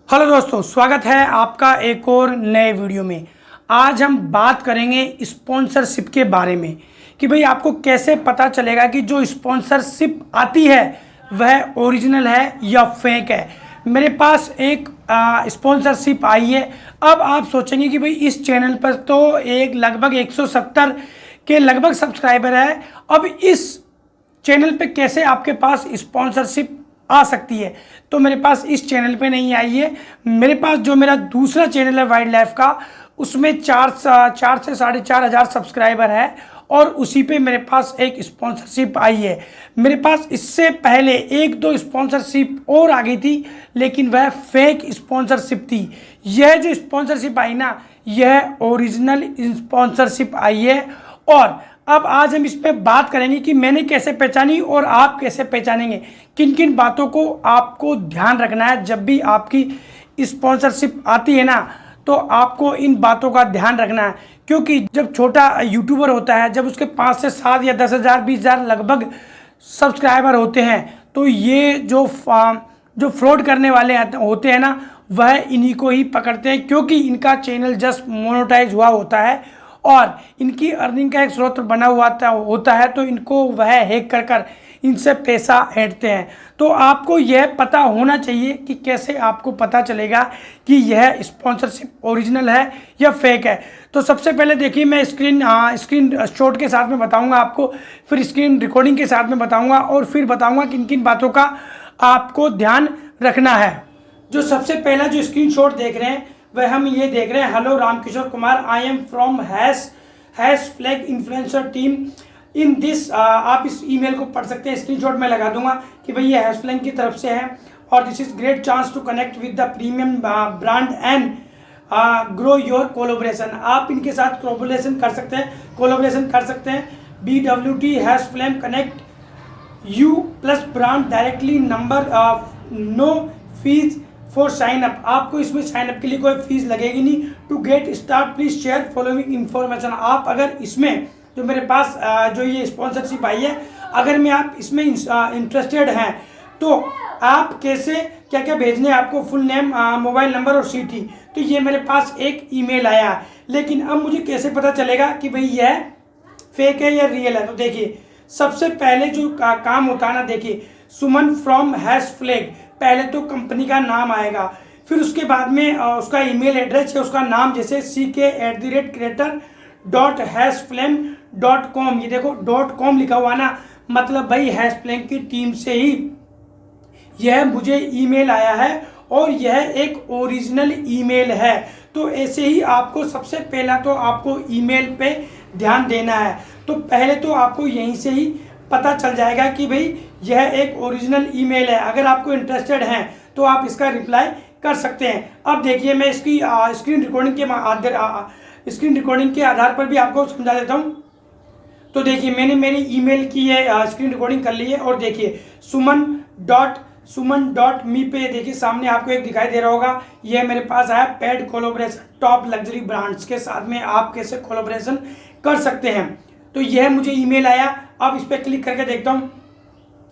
Hello दोस्तों, स्वागत है आपका एक और नए वीडियो में। आज हम बात करेंगे स्पॉन्सरशिप के बारे में कि भाई आपको कैसे पता चलेगा कि जो स्पॉन्सरशिप आती है वह ओरिजिनल है या फेक है। मेरे पास एक स्पॉन्सरशिप आई है। अब आप सोचेंगे कि भाई इस चैनल पर तो एक लगभग 170 के लगभग सब्सक्राइबर है, अब इस चैनल पे कैसे आपके पास स्पॉन्सरशिप आ सकती है। तो मेरे पास इस चैनल पे नहीं आई है। मेरे पास जो मेरा दूसरा चैनल है वाइल्ड लाइफ का, उसमें 4 से 4,500 सब्सक्राइबर है और उसी पे मेरे पास एक स्पॉन्सरशिप आई है। मेरे पास इससे पहले एक दो स्पॉन्सरशिप और आ गई थी, लेकिन वह फेक स्पॉन्सरशिप थी। यह जो स्पॉन्सरशिप आई ना, यह ओरिजिनल स्पॉन्सरशिप आई है। और अब आज हम इस पे बात करेंगे कि मैंने कैसे पहचानी और आप कैसे पहचानेंगे, किन किन बातों को आपको ध्यान रखना है जब भी आपकी स्पॉन्सरशिप आती है ना। तो आपको इन बातों का ध्यान रखना है, क्योंकि जब छोटा यूट्यूबर होता है, जब उसके 5 से 7 या 10,000 20,000 लगभग सब्सक्राइबर होते हैं, तो ये जो फ्रॉड करने वाले होते हैं ना, वह इन्हीं को ही पकड़ते हैं, क्योंकि इनका चैनल जस्ट मोनेटाइज हुआ होता है और इनकी अर्निंग का एक स्रोत बना हुआ होता है, तो इनको वह हैक कर इनसे पैसा ऐंठते हैं। तो आपको यह पता होना चाहिए कि कैसे आपको पता चलेगा कि यह स्पॉन्सरशिप ओरिजिनल है या फेक है। तो सबसे पहले देखिए, मैं स्क्रीन शॉट के साथ में बताऊंगा आपको, फिर स्क्रीन रिकॉर्डिंग के साथ में बताऊंगा और फिर बताऊंगा किन किन बातों का आपको ध्यान रखना है। जो सबसे पहला जो स्क्रीन शॉट देख रहे हैं वह हम ये देख रहे हैं, hello Ramkishore Kumar, I am from hash flag influencer team in this. आप इस ईमेल को पढ़ सकते हैं, स्क्रीनशॉट में लगा दूंगा कि भाई ये हैश फ्लैग की तरफ से है और this is great chance to connect with the premium brand and grow your collaboration. आप इनके साथ कोलोब्रेशन कर सकते हैं। BWT hash flag connect you plus brand directly number, no fees for sign up. आपको इसमें साइन अप के लिए कोई फीस लगेगी नहीं। To get start please share following information. आप अगर इसमें जो मेरे पास जो ये स्पॉन्सरशिप आई है, अगर मैं आप इसमें इंटरेस्टेड हैं तो आप कैसे क्या क्या भेजने हैं आपको, फुल नेम, मोबाइल नंबर और सीटी। तो ये मेरे पास एक ईमेल आया है, लेकिन अब मुझे कैसे पता चलेगा कि भाई यह फेक है या रियल है। तो देखिए, सबसे पहले जो काम होता है ना, देखिए सुमन फ्रॉम हैश फ्लैग, पहले तो कंपनी का नाम आएगा, फिर उसके बाद में उसका ईमेल एड्रेस या उसका नाम, जैसे ck@creator.hashflame.com। ये देखो .com लिखा हुआ ना, मतलब भाई हैश फ्लैम की टीम से ही यह मुझे ईमेल आया है और यह एक ओरिजिनल ईमेल है। तो ऐसे ही आपको सबसे पहला तो आपको ईमेल पे ध्यान देना है। तो पहले तो आपको यहीं से ही पता चल जाएगा कि भाई यह एक ओरिजिनल ईमेल है। अगर आपको इंटरेस्टेड हैं तो आप इसका रिप्लाई कर सकते हैं। अब देखिए, मैं इसकी स्क्रीन रिकॉर्डिंग के आधार पर भी आपको समझा देता हूं। तो देखिए, मैंने मेरी ईमेल की ये स्क्रीन रिकॉर्डिंग कर ली है और देखिए suman.me पे देखिए सामने आपको एक दिखाई दे रहा होगा, यह मेरे पास आया paid collaboration top luxury brands के साथ में आप कैसे कोलोब्रेशन कर सकते हैं। तो यह मुझे ईमेल आया। अब इस पर क्लिक करके देखता हूँ,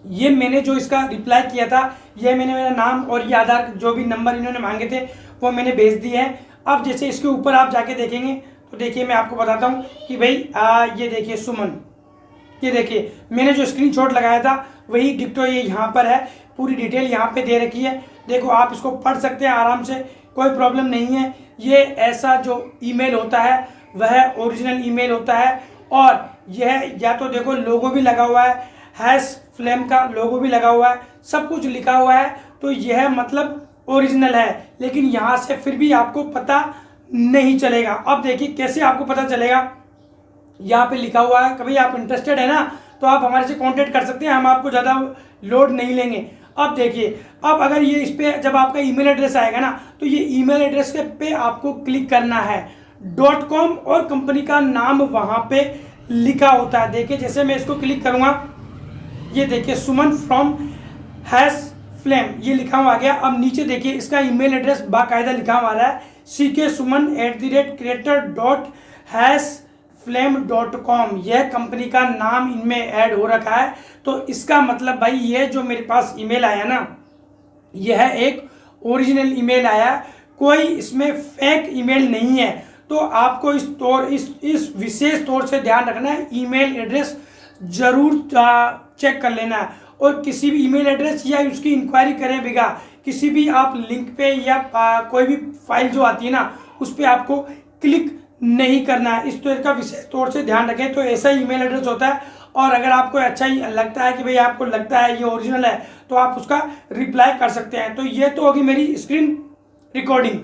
ये मैंने जो इसका रिप्लाई किया था, यह मैंने मेरा नाम और ये आधार जो भी नंबर इन्होंने मांगे थे वो मैंने भेज दिए हैं। अब जैसे इसके ऊपर आप जाके देखेंगे तो देखिए, मैं आपको बताता हूँ कि भाई ये देखिए सुमन, ये देखिए मैंने जो स्क्रीनशॉट लगाया था वही डिक्टो ये यहाँ पर है, पूरी डिटेल यहाँ पे दे रखी है। देखो, आप इसको पढ़ सकते हैं आराम से, कोई प्रॉब्लम नहीं है। ये ऐसा जो ईमेल होता है वह ओरिजिनल ईमेल होता है और यह या तो देखो लोगो भी लगा हुआ है, हैश फ्लेम का लोगो भी लगा हुआ है, सब कुछ लिखा हुआ है, तो यह मतलब ओरिजिनल है। लेकिन यहाँ से फिर भी आपको पता नहीं चलेगा। अब देखिए कैसे आपको पता चलेगा, यहाँ पे लिखा हुआ है, कभी आप इंटरेस्टेड है ना तो आप हमारे से कांटेक्ट कर सकते हैं, हम आपको ज़्यादा लोड नहीं लेंगे। अब देखिए, अब अगर ये इस पर जब आपका ईमेल एड्रेस आएगा ना, तो ये ईमेल एड्रेस के पे आपको क्लिक करना है। .com और कंपनी का नाम वहाँ पे लिखा होता है। देखिए, जैसे मैं इसको क्लिक करूँगा, ये देखिए सुमन फ्रॉम हैश फ्लेम ये लिखा हुआ आ गया। अब नीचे देखिए इसका ईमेल एड्रेस बाकायदा लिखा हुआ आ रहा है, ck@creator.hashflame.com। यह कंपनी का नाम इनमें ऐड हो रखा है। तो इसका मतलब भाई ये जो मेरे पास ईमेल आया ना, यह एक ओरिजिनल ईमेल आया है, कोई इसमें फेक ईमेल नहीं है। तो आपको इस विशेष तौर से ध्यान रखना है, ईमेल एड्रेस जरूर चेक कर लेना है। और किसी भी ईमेल एड्रेस या उसकी इंक्वायरी करें बिना किसी भी आप लिंक पे या कोई भी फाइल जो आती है ना उस पर आपको क्लिक नहीं करना है। इस तरह का विशेष तौर से ध्यान रखें। तो ऐसा ईमेल एड्रेस होता है। और अगर आपको अच्छा ही लगता है कि भाई आपको लगता है ये ओरिजिनल है तो आप उसका रिप्लाई कर सकते हैं। तो ये तो होगी मेरी स्क्रीन रिकॉर्डिंग,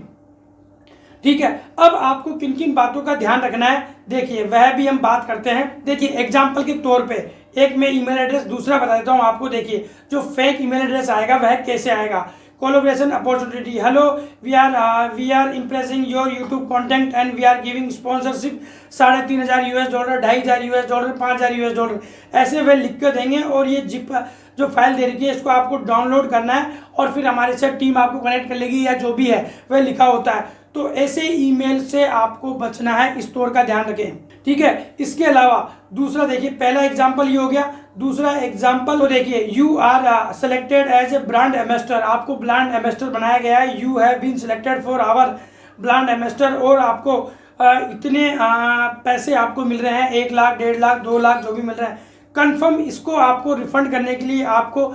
ठीक है। अब आपको किन किन बातों का ध्यान रखना है देखिए, वह भी हम बात करते हैं। देखिए एग्जाम्पल के तौर पे एक मैं ईमेल एड्रेस दूसरा बता देता हूँ आपको। देखिए जो फेक ईमेल एड्रेस आएगा वह कैसे आएगा। Collaboration opportunity, hello we are impressing your YouTube content and we are giving sponsorship $3,500 $2,500 $5,000 ऐसे वे लिख के देंगे। और ये जिप जो फाइल दे रखी है इसको आपको डाउनलोड करना है और फिर हमारे साथ टीम आपको कनेक्ट कर लेगी या जो भी है वह लिखा होता है। तो ऐसे ईमेल से आपको बचना है, इस तौर का ध्यान रखें, ठीक है। इसके अलावा दूसरा देखिए, पहला एग्जांपल ये हो गया। दूसरा एग्जांपल देखिए, you are selected as a brand ambassador, आपको ब्रांड एम्बेसडर बनाया गया है। You have been selected for our brand ambassador और आपको इतने पैसे आपको मिल रहे हैं, 1 लाख 1.5 लाख 2 लाख जो भी मिल रहे हैं। कंफर्म इसको आपको रिफंड करने के लिए आपको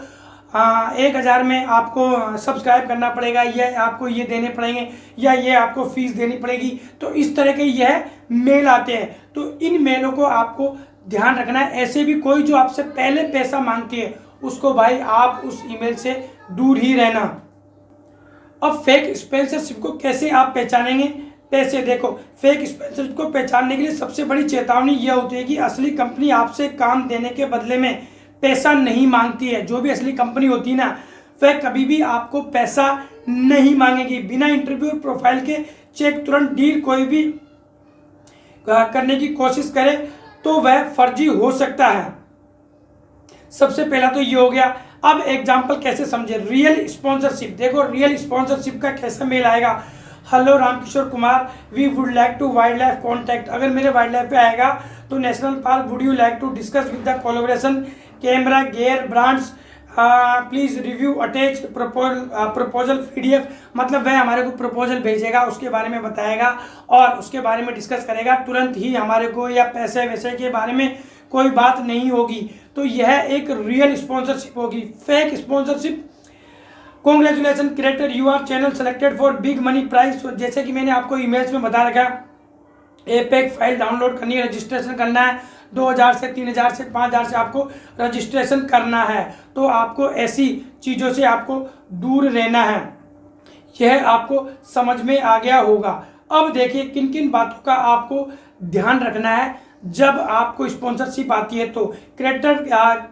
1,000 में आपको सब्सक्राइब करना पड़ेगा, या आपको ये देने पड़ेंगे या ये आपको फीस देनी पड़ेगी। तो इस तरह के यह मेल आते हैं। तो इन मेलों को आपको ध्यान रखना है। ऐसे भी कोई जो आपसे पहले पैसा मांगती है उसको भाई आप उस ईमेल से दूर ही रहना। अब फेक स्पॉन्सरशिप को कैसे आप पहचानेंगे? पैसे देखो, फेक स्पॉन्सरशिप को पहचानने के लिए सबसे बड़ी चेतावनी यह होती है कि असली कंपनी आपसे काम देने के बदले में पैसा नहीं मांगती है। जो भी असली कंपनी होती है ना वह कभी भी आपको पैसा नहीं मांगेगी। बिना इंटरव्यू और प्रोफाइल के चेक तुरंत डील कोई भी करने की कोशिश करे तो वह फर्जी हो सकता है। सबसे पहला तो ये हो गया। अब एग्जांपल कैसे समझे, रियल स्पॉन्सरशिप। देखो रियल स्पॉन्सरशिप का कैसा मेल आएगा। Hello Ramkishore Kumar, we would like to wildlife contact. अगर मेरे वाइल्ड लाइफ पे आएगा तो national park, would you like to discuss with the collaboration camera gear brands, please review attach proposal PDF। मतलब वह हमारे को प्रपोजल भेजेगा, उसके बारे में बताएगा और उसके बारे में डिस्कस करेगा। तुरंत ही हमारे को या पैसे वैसे के बारे में कोई बात नहीं होगी। तो यह एक रियल स्पॉन्सरशिप होगी। Fake sponsorship, congratulation creator, you are channel selected for big money prize. जैसे कि मैंने आपको ईमेल्स में बता रखा है, एपेक फाइल डाउनलोड करनी है, रजिस्ट्रेशन करना है, 2,000 से 3,000 से 5,000 से आपको रजिस्ट्रेशन करना है। तो आपको ऐसी चीज़ों से आपको दूर रहना है। यह आपको समझ में आ गया होगा। अब देखिए किन किन बातों का आपको ध्यान रखना है जब आपको स्पॉन्सरशिप आती है। तो क्रिएटर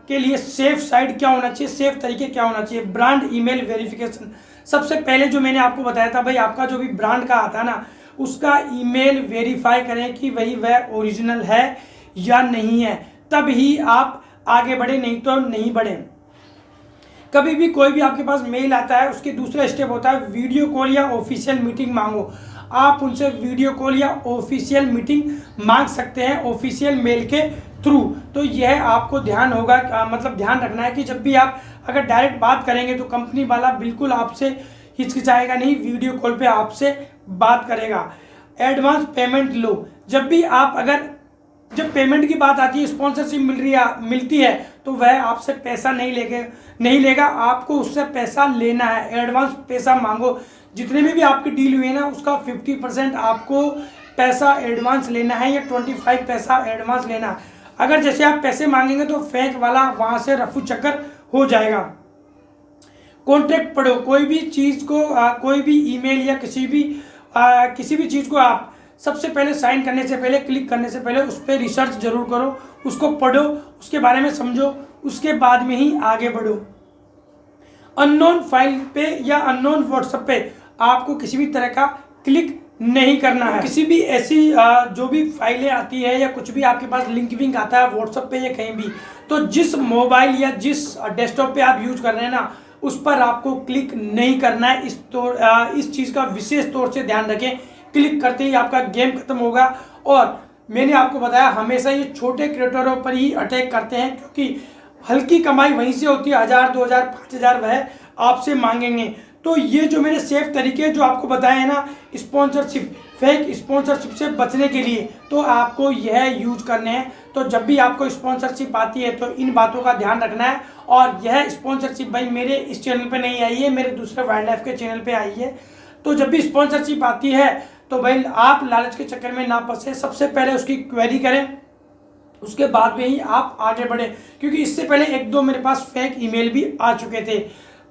के लिए सेफ साइड क्या होना चाहिए, सेफ तरीके क्या होना चाहिए। ब्रांड ईमेल वेरिफिकेशन, सबसे पहले जो मैंने आपको बताया था भाई, आपका जो भी ब्रांड का आता है ना उसका ईमेल वेरीफाई करें कि वह ओरिजिनल है या नहीं है, तब ही आप आगे बढ़े, नहीं तो नहीं बढ़े। कभी भी कोई भी आपके पास मेल आता है उसके दूसरा स्टेप होता है वीडियो कॉल या ऑफिशियल मीटिंग मांगो। आप उनसे वीडियो कॉल या ऑफिशियल मीटिंग मांग सकते हैं ऑफिशियल मेल के थ्रू। तो यह आपको ध्यान होगा, मतलब ध्यान रखना है कि जब भी आप अगर डायरेक्ट बात करेंगे तो कंपनी वाला बिल्कुल आपसे हिचकिचाएगा नहीं, वीडियो कॉल पे आपसे बात करेगा। एडवांस पेमेंट लो, जब भी आप जब पेमेंट की बात आती है, स्पॉन्सरशिप मिलती है तो वह आपसे पैसा नहीं लेगा, आपको उससे पैसा लेना है। एडवांस पैसा मांगो, जितने में भी आपकी डील हुई है ना उसका 50% आपको पैसा एडवांस लेना है या 25 पैसा एडवांस लेना है। अगर जैसे आप पैसे मांगेंगे तो फेक वाला वहाँ से रफू चक्कर हो जाएगा। कॉन्ट्रैक्ट पढ़ो, कोई भी चीज़ को कोई भी ईमेल या किसी भी चीज़ को आप सबसे पहले साइन करने से पहले, क्लिक करने से पहले उस पर रिसर्च जरूर करो, उसको पढ़ो, उसके बारे में समझो, उसके बाद में ही आगे बढ़ो। अननोन फाइल पे या अननोन व्हाट्सएप पे आपको किसी भी तरह का क्लिक नहीं करना है। किसी भी ऐसी जो भी फाइलें आती है या कुछ भी आपके पास लिंक विंक आता है व्हाट्सएप पे या कहीं भी, तो जिस मोबाइल या जिस डेस्कटॉप पे आप यूज कर रहे हैं ना उस पर आपको क्लिक नहीं करना है। इस चीज़ का विशेष तौर से ध्यान रखें। क्लिक करते ही आपका गेम खत्म होगा। और मैंने आपको बताया हमेशा ये छोटे क्रिएटरों पर ही अटैक करते हैं, क्योंकि हल्की कमाई वहीं से होती है। 1,000 2,000 5,000 वह आपसे मांगेंगे। तो ये जो मैंने सेफ तरीके जो आपको बताए हैं ना स्पॉन्सरशिप, फेक स्पॉन्सरशिप से बचने के लिए, तो आपको यह यूज करने हैं। तो जब भी आपको स्पॉन्सरशिप आती है तो इन बातों का ध्यान रखना है। और यह स्पॉन्सरशिप भाई मेरे इस चैनल पे नहीं आई है, मेरे दूसरे वाइल्ड लाइफ के चैनल पे आई है। तो जब भी स्पॉन्सरशिप आती है तो भाई आप लालच के चक्कर में ना फंसे, सबसे पहले उसकी क्वेरी करें, उसके बाद में ही आप आगे बढ़े। क्योंकि इससे पहले 1-2 मेरे पास फेक ईमेल भी आ चुके थे,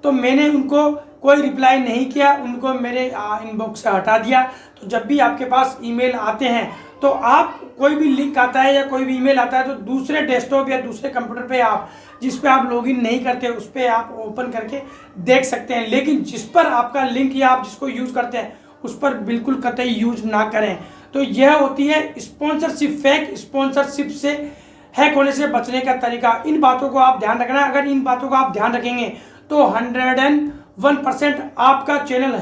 तो मैंने उनको कोई रिप्लाई नहीं किया, उनको मेरे इनबॉक्स से हटा दिया। तो जब भी आपके पास ईमेल आते हैं तो आप कोई भी लिंक आता है या कोई भी ईमेल आता है तो दूसरे डेस्कटॉप या दूसरे कंप्यूटर पे आप जिस पे आप लॉगिन नहीं करते उस पर आप ओपन करके देख सकते हैं। लेकिन जिस पर आपका लिंक या आप जिसको यूज़ करते हैं उस पर बिल्कुल कतई यूज ना करें। तो यह होती है स्पॉन्सरशिप, फेक स्पॉन्सरशिप से हैक होने से बचने का तरीका। इन बातों को आप ध्यान रखना। अगर इन बातों को आप ध्यान रखेंगे तो 101% आपका चैनल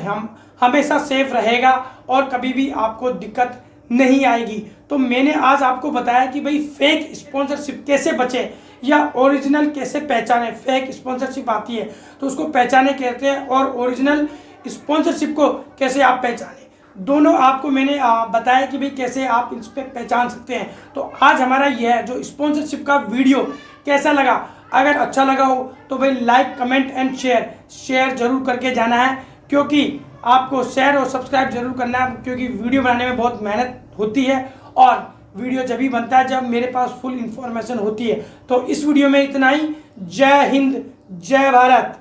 हमेशा सेफ रहेगा और कभी भी आपको दिक्कत नहीं आएगी। तो मैंने आज आपको बताया कि भाई फेक स्पॉन्सरशिप कैसे बचे या ओरिजिनल कैसे पहचाने। फेक स्पॉन्सरशिप आती है तो उसको पहचाने कहते हैं, और ओरिजिनल स्पॉन्सरशिप को कैसे आप पहचाने, दोनों आपको मैंने बताया कि भाई कैसे आप इस पर पहचान सकते हैं। तो आज हमारा यह है जो स्पॉन्सरशिप का वीडियो कैसा लगा। अगर अच्छा लगा हो तो भाई लाइक, कमेंट एंड शेयर जरूर करके जाना है, क्योंकि आपको शेयर और सब्सक्राइब जरूर करना है, क्योंकि वीडियो बनाने में बहुत मेहनत होती है और वीडियो जब ही बनता है जब मेरे पास फुल इन्फॉर्मेशन होती है। तो इस वीडियो में इतना ही। जय हिंद, जय भारत।